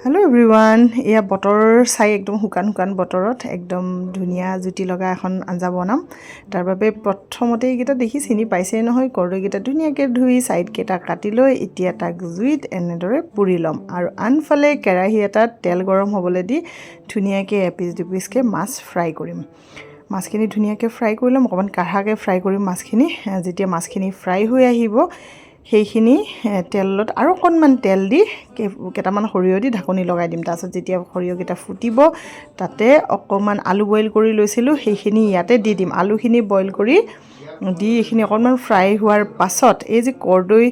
hello everyone या butter চাই একদম হুকান হুকান বতৰত একদম ধুনিয়া জুতি লগা এখন আঞ্জা বনাম তাৰ বাবে প্ৰথমতে এইকেইটা দেখি চিনি পাইছে নহয় কৰদৈকেইটা ধুনিয়াকৈ ধুই সাইড কেইটা কাটি লৈ এতিয়া তাক জুইত এনেদৰে পুৰি লম আৰু আনফালে কেৰাহী এটাত তেল গৰম হ'বলৈ দি ধুনিয়াকৈ এপিচ দুপিচকৈ মাছ ফ্ৰাই কৰিম মাছখিনি ধুনিয়াকৈ ফ্ৰাই কৰি লম অকমান কাঢ়াকৈ ফ্ৰাই কৰিম মাছখিনি যেতিয়া মাছখিনি ফ্ৰাই হৈ আহিব সেইখিনি তেলত আৰু অকণমান তেল দি কেটামান সৰিয়হ দি ঢাকনি লগাই দিম তাৰপিছত যেতিয়া সৰিয়হকেইটা ফুটিব তাতে অকণমান আলু বইল কৰি লৈছিলোঁ সেইখিনি ইয়াতে দি দিম আলুখিনি বইল কৰি দি এইখিনি অকণমান ফ্ৰাই হোৱাৰ পাছত এই যে কৰদৈ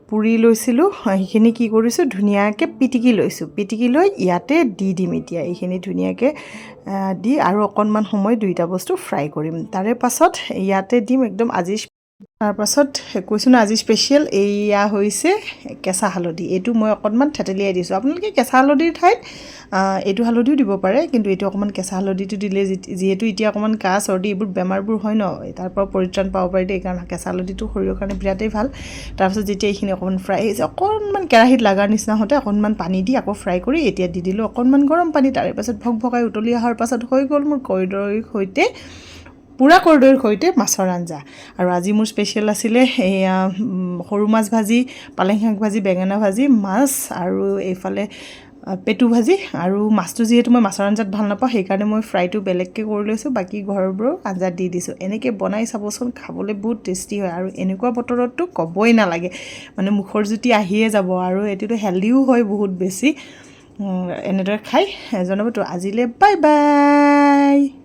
পুৰি লৈছিলোঁ সেইখিনি কি কৰিছোঁ ধুনীয়াকৈ পিটিকি লৈ ইয়াতে দি দিম এতিয়া এইখিনি ধুনীয়াকৈ দি আৰু অকণমান সময় দুইটা বস্তু ফ্ৰাই কৰিম তাৰে পাছত ইয়াতে দিম একদম আজি তাৰ পাছত কৈছোঁ না আজি স্পেচিয়েল এয়া হৈছে কেঁচা হালধি এইটো মই অকণমান থেতেলিয়াই দিছোঁ আপোনালোকে কেঁচা হালধিৰ ঠাইত এইটো হালধিও দিব পাৰে কিন্তু এইটো অকণমান কেঁচা হালধিটো দিলে যিহেতু এতিয়া অকণমান কাহ চৰ্দি এইবোৰ বেমাৰবোৰ হয় ন তাৰ পৰা পৰিত্ৰাণ পাব পাৰি দেই কাৰণ কেঁচা হালধিটো শৰীৰৰ কাৰণে বিৰাটেই ভাল তাৰপিছত যেতিয়া এইখিনি অকণমান ফ্ৰাই হৈছে অকণমান কেৰাহীত লগাৰ নিচিনা হওঁতে অকণমান পানী দি আকৌ ফ্ৰাই কৰি এতিয়া দি দিলোঁ অকণমান গৰম পানী তাৰে পাছত ভকভকাই উতলি অহাৰ পাছত হৈ গ'ল মোৰ কৰদৈৰ সৈতে পুৰা কৰদৈৰ সৈতে মাছৰ আঞ্জা আৰু আজি মোৰ স্পেচিয়েল আছিলে এয়া সৰু মাছ ভাজি পালেং শাক ভাজি বেঙেনা ভাজি মাছ আৰু এইফালে পেটু ভাজি আৰু মাছটো যিহেতু মই মাছৰ আঞ্জাত ভাল নাপাওঁ সেইকাৰণে মই ফ্ৰাইটো বেলেগকৈ কৰি লৈছোঁ বাকী ঘৰবোৰৰ আঞ্জাত দি দিছোঁ এনেকৈ বনাই চাবচোন খাবলৈ বহুত টেষ্টি হয় আৰু এনেকুৱা বতৰততো ক'বই নালাগে মানে মুখৰ জুতি আহিয়ে যাব আৰু এইটোতো হেল্ডিও হয় বহুত বেছি এনেদৰে খাই জনাবতো আজিলৈ বাই বাই